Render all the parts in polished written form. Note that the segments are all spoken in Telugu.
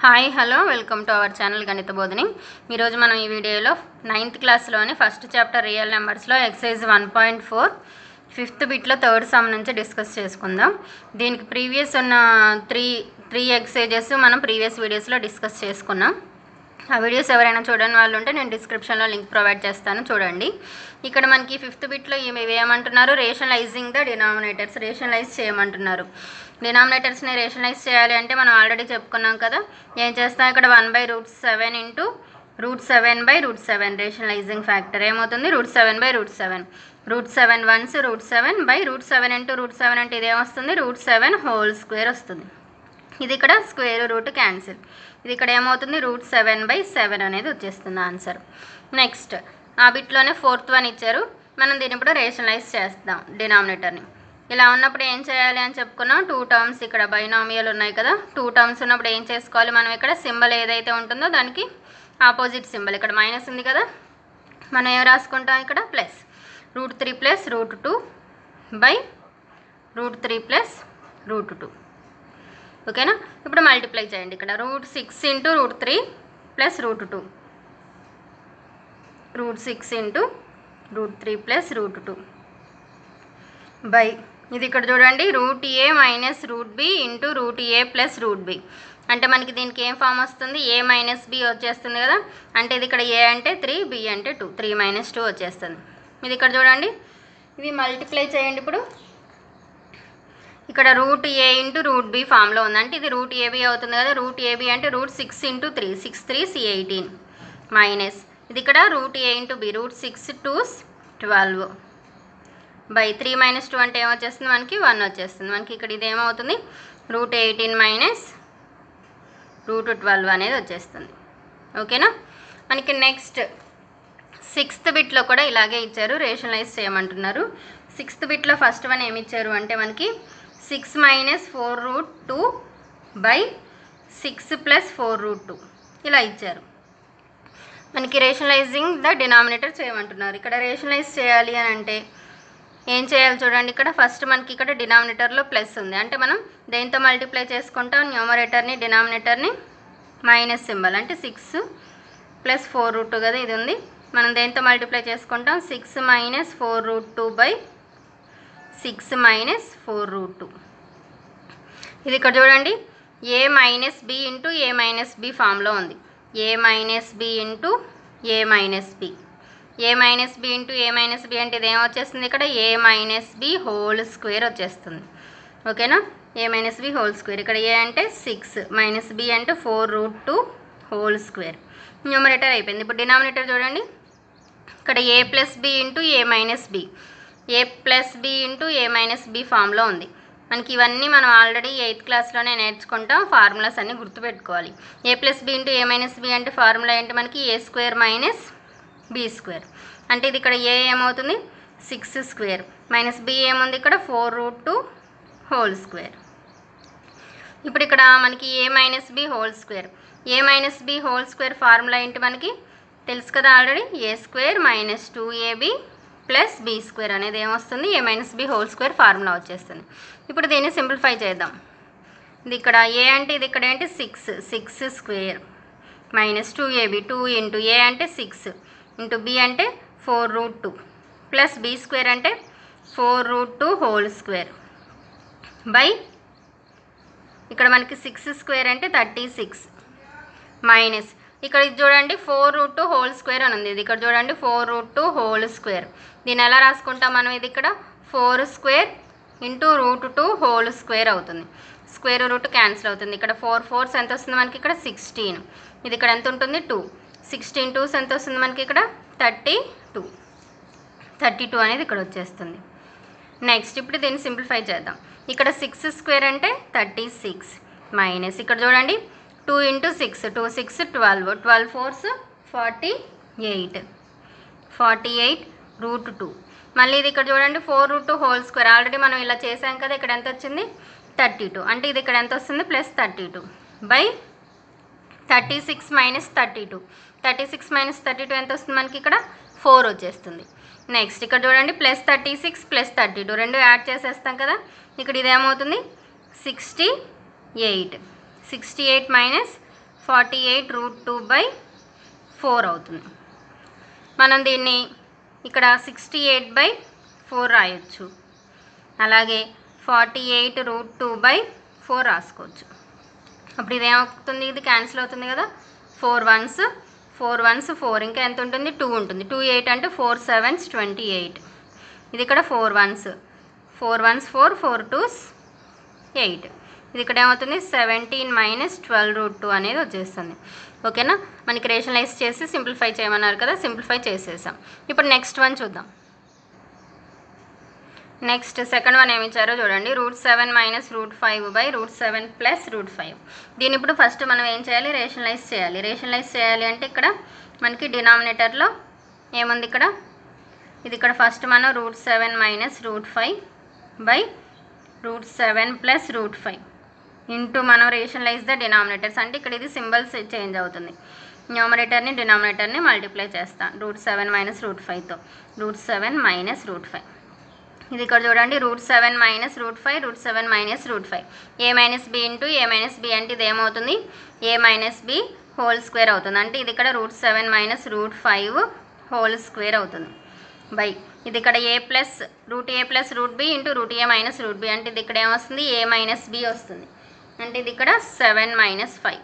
Hi hello welcome to our channel Ganitha Bodhini. ఈరోజు మనం ఈ వీడియోలో 9th క్లాస్లోని ఫస్ట్ చాప్టర్ రియల్ నెంబర్స్లో ఎక్సైజ్ 1.4 ఫిఫ్త్ బిట్లో థర్డ్ సమ్ నుంచి డిస్కస్ చేసుకుందాం. దీనికి ప్రీవియస్ ఉన్న త్రీ ఎక్సైజెస్ మనం ప్రీవియస్ వీడియోస్లో డిస్కస్ చేసుకున్నాం. ఆ వీడియోస్ ఎవరైనా చూడని వాళ్ళు ఉంటే నేను డిస్క్రిప్షన్లో లింక్ ప్రొవైడ్ చేస్తాను, చూడండి. ఇక్కడ మనకి ఫిఫ్త్ బిట్లో ఏమంటున్నారు, రేషనలైజింగ్ ద డినామినేటర్స్, రేషనలైజ్ చేయమంటున్నారు. డినామినేటర్స్ని రేషనలైజ్ చేయాలి అంటే మనం ఆల్రెడీ చెప్పుకున్నాం కదా, ఏం చేస్తాం, ఇక్కడ 1/7 ఇంటూ √7/7 రేషనలైజింగ్ ఫ్యాక్టర్ ఏమవుతుంది, √7/7. √7 వన్స్ √7/7 ఇంటూ √7 అంటే ఇదేమొస్తుంది, √7 హోల్ స్క్వేర్ వస్తుంది. ఇది ఇక్కడ స్క్వేర్ రూట్ క్యాన్సిల్, ఇది ఇక్కడ ఏమవుతుంది, √7/7 అనేది వచ్చేస్తుంది ఆన్సర్. నెక్స్ట్ ఆ బిట్లోనే 4th వన్ ఇచ్చారు, మనం దీన్ని ఇప్పుడు రేషనలైజ్ చేస్తాం డినామినేటర్ని. ఇలా ఉన్నప్పుడు ఏం చేయాలి అని చెప్పుకున్నాం, 2 టర్మ్స్ ఇక్కడ బైనామియల్ ఉన్నాయి కదా, 2 టర్మ్స్ ఉన్నప్పుడు ఏం చేసుకోవాలి మనం, ఇక్కడ సింబల్ ఏదైతే ఉంటుందో దానికి ఆపోజిట్ సింబల్, ఇక్కడ మైనస్ ఉంది కదా, మనం ఏం రాసుకుంటాం, ఇక్కడ ప్లస్ √3 + √2/√3 + √2. ఓకేనా. ఇప్పుడు మల్టిప్లై చేయండి, ఇక్కడ √6 ఇంటూ √3 + √2, √6 ఇంటూ √3 + √2 బై, ఇది ఇక్కడ చూడండి, √a - √b into √a + √b అంటే మనకి దీనికి ఏం ఫామ్ వస్తుంది, a - b వచ్చేస్తుంది కదా, అంటే ఇది ఇక్కడ a అంటే 3, b అంటే 2, 3 - 2 వచ్చేస్తుంది. ఇది ఇక్కడ చూడండి, ఇది మల్టిప్లై చేయండి. ఇప్పుడు ఇక్కడ √a ఇంటూ √b ఫామ్లో ఉంది, అంటే ఇది √ab అవుతుంది కదా, √ab అంటే √6 ఇంటూ 3, 6 3 18 మైనస్, ఇది ఇక్కడ √a ఇంటూ b, √6 2 12 బై 3 - 2 అంటే ఏమొచ్చేస్తుంది, మనకి 1 వచ్చేస్తుంది. మనకి ఇక్కడ ఇది ఏమవుతుంది, √18 - √12 అనేది వచ్చేస్తుంది. ఓకేనా. మనకి నెక్స్ట్ 6th బిట్లో కూడా ఇలాగే ఇచ్చారు, రేషనలైజ్ చేయమంటున్నారు. 6th బిట్లో ఫస్ట్ వన్ ఏమి ఇచ్చారు అంటే మనకి 6 - 4√2/6 + 4√2 ఇలా ఇచ్చారు. మనకి రేషనలైజింగ్ ద డినామినేటర్ చేయమంటున్నారు. ఇక్కడ రేషనలైజ్ చేయాలి అని అంటే ఏం చేయాలి చూడండి, ఇక్కడ ఫస్ట్ మనకి ఇక్కడ డినామినేటర్లో ప్లస్ ఉంది, అంటే మనం దేంతో మల్టిప్లై చేసుకుంటాం, న్యూమరేటర్ని డినామినేటర్ని మైనస్ సింబల్, అంటే 6 + 4√2 కదా ఇది ఉంది, మనం దేంతో మల్టిప్లై చేసుకుంటాం, 6 - 4√2/6 - 4√2. ఇది ఇక్కడ చూడండి, a - b into a - b ఫామ్లో ఉంది, a - b into a - b, a - b into a - b అంటే ఇది ఏమొచ్చేస్తుంది, ఇక్కడ a - b హోల్ స్క్వేర్ వచ్చేస్తుంది. ఓకేనా, a - b హోల్ స్క్వేర్, ఇక్కడ a అంటే 6 - b అంటే 4√2 హోల్ స్క్వేర్, న్యూమరేటర్ అయిపోయింది. ఇప్పుడు డినామినేటర్ చూడండి, ఇక్కడ a + b into a - b, a + b into a - b ఫామ్లో ఉంది. మనకి ఇవన్నీ మనం ఆల్రెడీ 8th క్లాస్లోనే నేర్చుకుంటాం, ఫార్ములాస్ అన్నీ గుర్తుపెట్టుకోవాలి. a + b into a - b అంటే ఫార్ములా ఏంటి, మనకి a² - b², అంటే ఇది ఇక్కడ a ఏమవుతుంది, 6² మైనస్ b ఏముంది, ఇక్కడ 4√2 హోల్ స్క్వేర్. ఇప్పుడు ఇక్కడ మనకి a - b whole square, a - b whole square formula ఏంటి మనకి తెలుసు కదా ఆల్రెడీ, a² - 2ab + b² అనేది ఏమొస్తుంది, a - b whole square formula వచ్చేస్తుంది. ఇప్పుడు దీన్ని సింప్లిఫై చేద్దాం. ఇది ఇక్కడ a అంటే ఇది ఇక్కడ ఏంటి 6² - 2ab, 2 ఇంటూ a అంటే 6 ఇంటూ b అంటే 4√2 + b² అంటే 4√2 హోల్ స్క్వేర్ బై, ఇక్కడ మనకి 6² అంటే 36 మైనస్, ఇక్కడ ఇది చూడండి 4√2 హోల్ స్క్వేర్ అని ఉంది, ఇది ఇక్కడ చూడండి 4√2 హోల్ స్క్వేర్, దీన్ని ఎలా రాసుకుంటాం మనం, ఇది ఇక్కడ 4² ఇంటూ √2 హోల్ స్క్వేర్ అవుతుంది, స్క్వేర్ రూట్ క్యాన్సిల్ అవుతుంది. ఇక్కడ 4 4s ఎంత వస్తుంది మనకి, ఇక్కడ 16, ఇది ఇక్కడ ఎంత ఉంటుంది 2, 16 2s ఎంత వస్తుంది మనకి, ఇక్కడ 32 అనేది ఇక్కడ వచ్చేస్తుంది. నెక్స్ట్ ఇప్పుడు దీన్ని సింప్లిఫై చేద్దాం. ఇక్కడ 6² అంటే 36 మైనస్, ఇక్కడ చూడండి 2 ఇంటూ 6, 2 6 12, 12 4s 48 √2, మళ్ళీ ఇది ఇక్కడ చూడండి 4√2 హోల్ స్క్వేర్, ఆల్రెడీ మనం ఇలా చేసాం కదా, ఇక్కడ ఎంత వచ్చింది 32, అంటే ఇది ఇక్కడ ఎంత వస్తుంది +32 బై 36 - 32, 36 - 32 ఎంత వస్తుంది మనకి, ఇక్కడ 4 వచ్చేస్తుంది. నెక్స్ట్ ఇక్కడ చూడండి +36 + 32 రెండు యాడ్ చేసేస్తాం కదా, ఇక్కడ ఇదేమవుతుంది 68 68 - 48√2/4 అవుతుంది. మనం దీన్ని ఇక్కడ 68/4 రాయొచ్చు. అలాగే 48√2/4 రాసుకోవచ్చు. అప్పుడు ఇది ఏమవుతుంది, ఇది క్యాన్సిల్ అవుతుంది కదా. 4 1s 4, ఇంకా ఎంత ఉంటుంది, 2 ఉంటుంది. 2 8 అంటే 4 7s 28. ఇది ఇక్కడ 4 1s 4 4 2s 8. ఇది ఇక్కడ ఏమవుతుంది, 17 - 12√2 అనేది వచ్చేస్తుంది. ఓకేనా. మనకి రేషనలైజ్ చేసి సింప్లిఫై చేయమన్నారు కదా, సింప్లిఫై చేసేసాం. ఇప్పుడు నెక్స్ట్ వన్ చూద్దాం. నెక్స్ట్ సెకండ్ వన్ ఏమి ఇచ్చారో చూడండి. √7 - √5/√7 + √5. దీని ఇప్పుడు ఫస్ట్ మనం ఏం చేయాలి, రేషనలైజ్ చేయాలి. రేషనలైజ్ చేయాలి అంటే ఇక్కడ మనకి డినామినేటర్లో ఏముంది, ఇక్కడ ఇది ఇక్కడ ఫస్ట్ మనం √7 - √5/√7 + √5 ఇంటూ మనం రేషనలైజ్ ద డినామినేటర్స్ అంటే ఇక్కడ ఇది సింబల్స్ చేంజ్ అవుతుంది. న్యూమరేటర్ని డినామినేటర్ని మల్టిప్లై చేస్తాను √7 - √5తో. √7 - √5. ఇది ఇక్కడ చూడండి, √7 - √5 √7 - √5 a - b into a - b అంటే ఇది ఏమవుతుంది, a - b హోల్ స్క్వేర్ అవుతుంది. అంటే ఇది ఇక్కడ √7 - √5 హోల్ స్క్వేర్ అవుతుంది. బై ఇది ఇక్కడ a + √b into √a - √b అంటే ఇది ఇక్కడ ఏమొస్తుంది, a - b వస్తుంది. అంటే ఇది ఇక్కడ 7 - 5.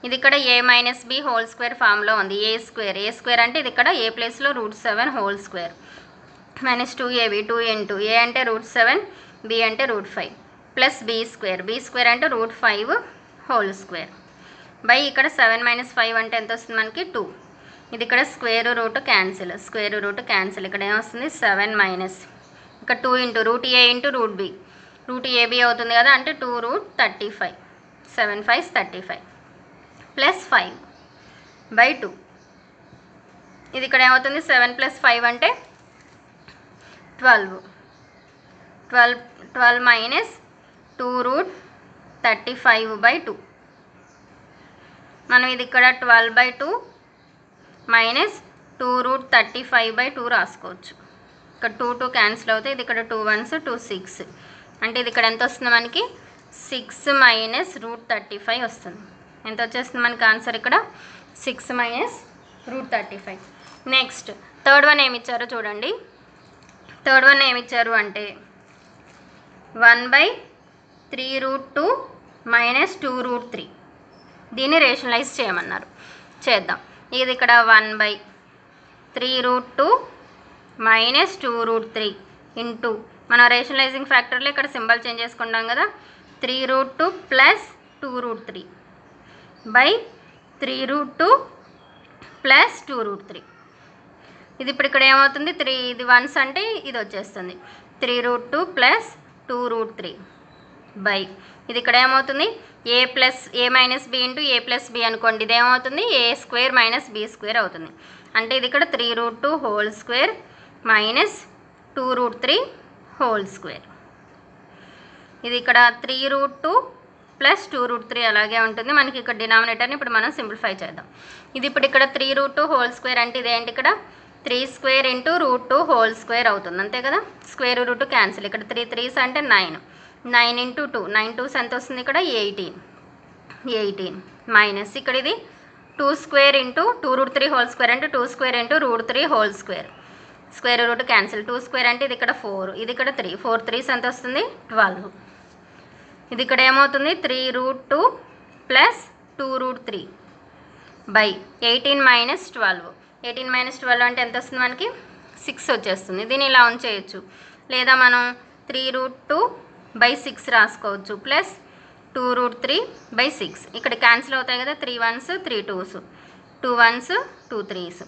ఇది ఇక్కడ a - b హోల్ స్క్వేర్ ఫామ్లో ఉంది. a స్క్వేర్ అంటే ఇది ఇక్కడ a ప్లేస్లో √7 whole square -2ab 2 into a అంటే √7 b అంటే √5 ప్లస్ b స్క్వేర్ అంటే √5 హోల్ స్క్వేర్ బై ఇక్కడ 7 - 5 అంటే ఎంత వస్తుంది మనకి, 2. ఇది ఇక్కడ స్క్వేర్ రూట్ క్యాన్సిల్ ఇక్కడ ఏమొస్తుంది, 7 ఇక్కడ 2 into √a into √b √ab అవుతుంది కదా, అంటే 2√35 7 5 35 ప్లస్ 5/2. ఇది ఇక్కడ ఏమవుతుంది, 7 + 5 అంటే 12 - 2√35/2. మనం ఇది ఇక్కడ 12/2 - 2√35/2 రాసుకోవచ్చు. ఇక్కడ 2 క్యాన్సిల్ అవుతాయి. ఇది ఇక్కడ 2 1s 2 6 అంటే ఇది ఇక్కడ ఎంత వస్తుంది మనకి, 6 - √35 వస్తుంది. ఎంత వచ్చేస్తుంది మనకి ఆన్సర్ ఇక్కడ, 6 - √35. నెక్స్ట్ థర్డ్ వన్ ఏమి ఇచ్చారో చూడండి. థర్డ్ వన్ ఏమి ఇచ్చారు అంటే 1/3√2 - 2√3. దీన్ని రేషనలైజ్ చేయమన్నారు. చేద్దాం. ఇది ఇక్కడ 1/3√2 - 2√3 ఇంటూ మనం రేషనలైజింగ్ ఫ్యాక్టర్లో ఇక్కడ సింబల్ చేంజ్ చేసుకుంటాం కదా, 3√2 + 2√3 3√2 + 2√3. ఇది ఇప్పుడు ఇక్కడ ఏమవుతుంది, 3 ఇది 1s అంటే ఇది వచ్చేస్తుంది 3√2 + 2√3 ఇది ఇక్కడ ఏమవుతుంది, a - b into a + b అనుకోండి. ఇది ఏమవుతుంది, a² - b² అవుతుంది. అంటే ఇది ఇక్కడ 3√2 హోల్ స్క్వేర్ - 2√3 హోల్ స్క్వేర్. ఇది ఇక్కడ 3√2 + 2√3 అలాగే ఉంటుంది. మనకి ఇక్కడ డినామినేటర్ని ఇప్పుడు మనం సింప్లిఫై చేద్దాం. ఇది ఇప్పుడు ఇక్కడ 3√2 హోల్ స్క్వేర్ అంటే ఇదేంటి, ఇక్కడ 3² ఇంటూ √2 హోల్ స్క్వేర్ అవుతుంది, అంతే కదా. Square root cancel. ఇక్కడ 3 3s అంటే 9 ఇంటూ 2 9 2s ఎంత వస్తుంది, ఇక్కడ 18 మైనస్ ఇక్కడ ఇది 2² ఇంటూ 2√3 హోల్ స్క్వేర్ అంటే 2² into √3 whole square. Square root cancel. 2² అంటే ఇది ఇక్కడ 4 ఇది ఇక్కడ 3 4 3s ఎంత వస్తుంది, 12. ఇది ఇక్కడ ఏమవుతుంది, 3√2 + 2√3 18 - 12 18 - 12 అంటే ఎంత వస్తుంది మనకి, 6 వచ్చేస్తుంది. దీన్ని ఇలా ఉంచేయచ్చు, లేదా మనం 3√2/6 రాసుకోవచ్చు ప్లస్ 2√3/6. ఇక్కడ క్యాన్సిల్ అవుతాయి కదా, 3 1s 3 2s 2 1s 2 3s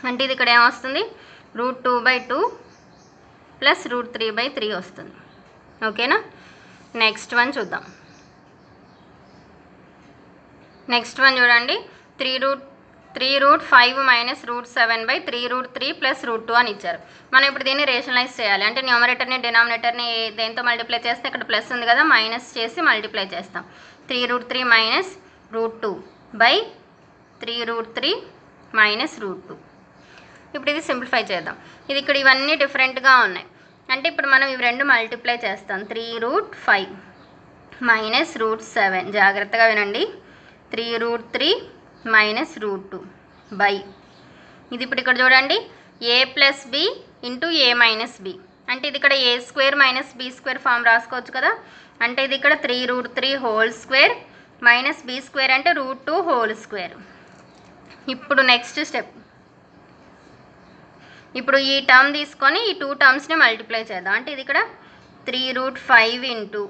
అంటే ఇది ఇక్కడ ఏమొస్తుంది, √2/2 + √3/3 వస్తుంది. ఓకేనా. నెక్స్ట్ వన్ చూద్దాం. నెక్స్ట్ వన్ చూడండి. 3√5 - √7/3√3 + √2 అని ఇచ్చారు. మనం ఇప్పుడు దీన్ని రేషనలైజ్ చేయాలి. అంటే న్యూమరేటర్ని డినామినేటర్ని దేంతో మల్టిప్లై చేస్తే ఇక్కడ ప్లస్ ఉంది కదా, మైనస్ చేసి మల్టిప్లై చేస్తాం. 3√3 - √2/3√3 - √2. ఇప్పుడు ఇది సింప్లిఫై చేద్దాం. ఇది ఇక్కడ ఇవన్నీ డిఫరెంట్గా ఉన్నాయి. అంటే ఇప్పుడు మనం ఇవి రెండు మల్టిప్లై చేస్తాం. 3√5 - √7 జాగ్రత్తగా వినండి. 3√3 మైనస్ √2 బై ఇది ఇప్పుడు ఇక్కడ చూడండి a plus B into A minus B అంటే ఇది ఇక్కడ A square minus B square form రాసుకోవచ్చు కదా అంటే ఇది ఇక్కడ 3√3 whole square minus B square అంటే √2 హోల్ స్క్వేర్. ఇప్పుడు నెక్స్ట్ స్టెప్ ఇప్పుడు ఈ టర్మ్ తీసుకొని ఈ 2 టర్మ్స్ని మల్టిప్లై చేద్దాం అంటే ఇది ఇక్కడ 3√5 ఇంటూ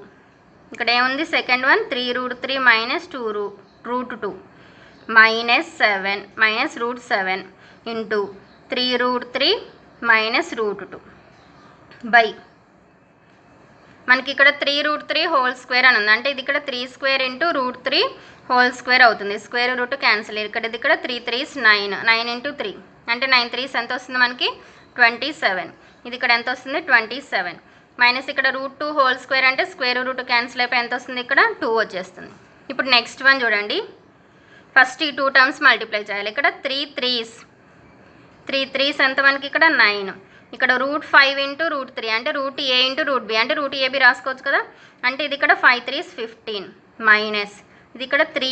ఇక్కడ ఏముంది second one 3√3 minus 2√2 minus 7 minus √7 into 3√3 minus √2 by మనకి ఇక్కడ 3√3 హోల్ స్క్వేర్ అని ఉంది అంటే ఇది ఇక్కడ 3 స్క్వేర్ ఇంటూ √3 హోల్ స్క్వేర్ అవుతుంది స్క్వేర్ రూట్ క్యాన్సిల్ ఇక్కడ ఇది ఇక్కడ 3 3s 9 ఇంటూ 3 అంటే 9 3s ఎంత వస్తుంది మనకి 27 ఇది ఇక్కడ ఎంత వస్తుంది 27 మైనస్ ఇక్కడ √2 హోల్ స్క్వేర్ అంటే స్క్వేర్ రూట్ క్యాన్సిల్ అయిపోయి ఎంత వస్తుంది ఇక్కడ 2 వచ్చేస్తుంది. ఇప్పుడు నెక్స్ట్ వన్ చూడండి ఫస్ట్ ఈ 2 టర్మ్స్ మల్టిప్లై చేయాలి ఇక్కడ 3 3s ఎంత మనకి ఇక్కడ 9 ఇక్కడ √5 ఇంటూ √3 అంటే √a ఇంటూ √b అంటే √ab రాసుకోవచ్చు కదా అంటే ఇది ఇక్కడ 5 3s 15 మైనస్ ఇది ఇక్కడ 3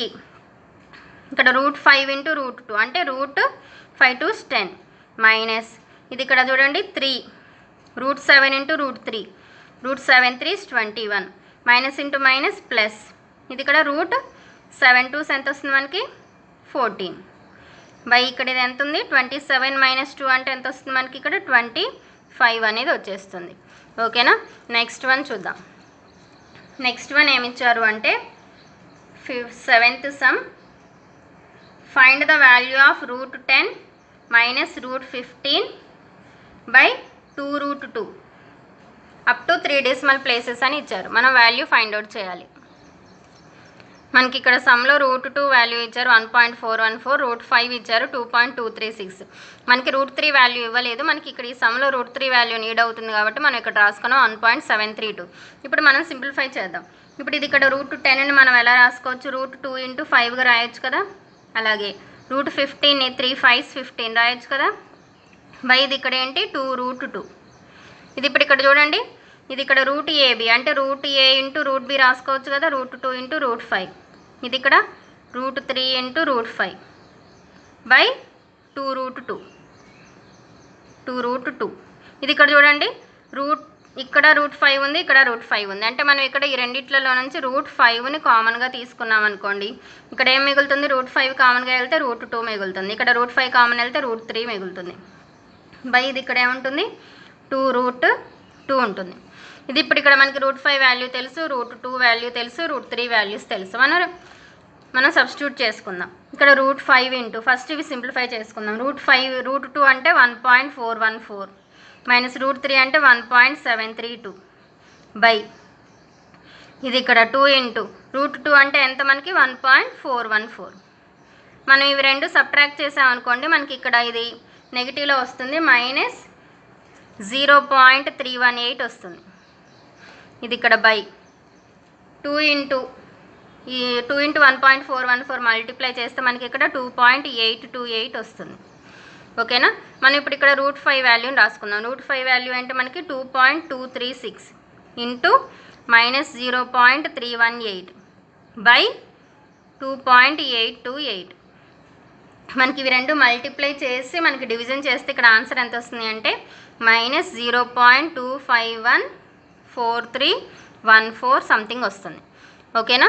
ఇక్కడ √5 ఇంటూ √2 అంటే √5 2s 10 మైనస్ ఇది ఇక్కడ చూడండి 3 √7 into √3 √7 3s 21 minus into minus plus ఇది ఇక్కడ √7 2s ఎంత వస్తుంది మనకి 14 బై ఇక్కడ ఇది ఎంత ఉంది 27 మైనస్ 2 అంటే ఎంత వస్తుంది మనకి ఇక్కడ 25 అనేది వచ్చేస్తుంది. ఓకేనా నెక్స్ట్ వన్ చూద్దాం. నెక్స్ట్ వన్ ఏమి ఇచ్చారు అంటే 7th some find the value of √10 minus √15 by 2√2 up to 3 decimal places అని ఇచ్చారు మనం వాల్యూ ఫైండ్ అవుట్ చేయాలి. మనకి ఇక్కడ సమ్లో √2 వాల్యూ ఇచ్చారు 1.414 √5 ఇచ్చారు 2.236 మనకి √3 వాల్యూ ఇవ్వలేదు మనకి ఇక్కడ ఈ సమ్లో √3 వాల్యూ నీడ్ అవుతుంది కాబట్టి మనం ఇక్కడ రాసుకున్నాం 1.732. ఇప్పుడు మనం సింప్లిఫై చేద్దాం. ఇప్పుడు ఇది ఇక్కడ √10ని మనం ఎలా రాసుకోవచ్చు √2 ఇంటూ 5గా రాయొచ్చు కదా అలాగే √15ని 3 5s 15 రాయొచ్చు కదా బై ఇది ఇక్కడ ఏంటి 2√2 ఇది ఇప్పుడు ఇక్కడ చూడండి ఇది ఇక్కడ √ab అంటే √a ఇంటూ √b రాసుకోవచ్చు కదా √2 ఇంటూ √5 ఇది ఇక్కడ √3 ఇంటూ √5 బై 2√2 ఇది ఇక్కడ చూడండి ఇక్కడ √5 ఉంది ఇక్కడ √5 ఉంది అంటే మనం ఇక్కడ ఈ రెండిట్లలో నుంచి √5ని కామన్గా తీసుకున్నాం అనుకోండి ఇక్కడ ఏం మిగులుతుంది √5 కామన్గా వెళ్తే √2 మిగులుతుంది ఇక్కడ √5 కామన్ వెళ్తే √3 మిగులుతుంది బై ఇది ఇక్కడ ఏముంటుంది 2√2 ఉంటుంది. ఇది ఇప్పుడు ఇక్కడ మనకి √5 వాల్యూ తెలుసు √2 వాల్యూ తెలుసు √3 వాల్యూస్ తెలుసు మనం సబ్స్టిట్యూట్ చేసుకుందాం. ఇక్కడ √5 ఇంటూ ఫస్ట్ ఇవి సింప్లిఫై చేసుకుందాం √2 అంటే 1.414 మైనస్ √3 అంటే 1.732 బై ఇది ఇక్కడ 2 ఇంటూ √2 అంటే ఎంత మనకి 1.414 మనం ఇవి రెండు సబ్ట్రాక్ట్ చేసామనుకోండి మనకి ఇక్కడ ఇది నెగిటివ్లో వస్తుంది మైనస్ 0.318 వస్తుంది. ఇది ఇక్కడ బై 2 ఇంటూ ఈ 2 ఇంటూ 1.414 మల్టిప్లై చేస్తే మనకి ఇక్కడ 2.828 వస్తుంది. ఓకేనా మనం ఇప్పుడు ఇక్కడ √5 వాల్యూని రాసుకుందాం √5 వాల్యూ అంటే మనకి 2.236 ఇంటూ మైనస్ 0.318 బై 2.828 మనకి ఇవి రెండు మల్టిప్లై చేసి మనకి డివిజన్ చేస్తే ఇక్కడ ఆన్సర్ ఎంత వస్తుంది అంటే మైనస్ 0.2514314 సంథింగ్ వస్తుంది. ఓకేనా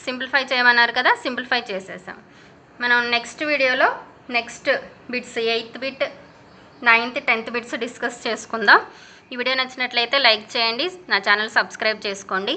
సింప్లిఫై చేయమన్నారు కదా సింప్లిఫై చేసేసాం. మనం నెక్స్ట్ వీడియోలో next bits 8th bit 9th 10th bits discuss చేసుకుందాం. ఈ వీడియో నచ్చినట్లయితే లైక్ చేయండి నా ఛానల్ సబ్స్క్రైబ్ చేసుకోండి.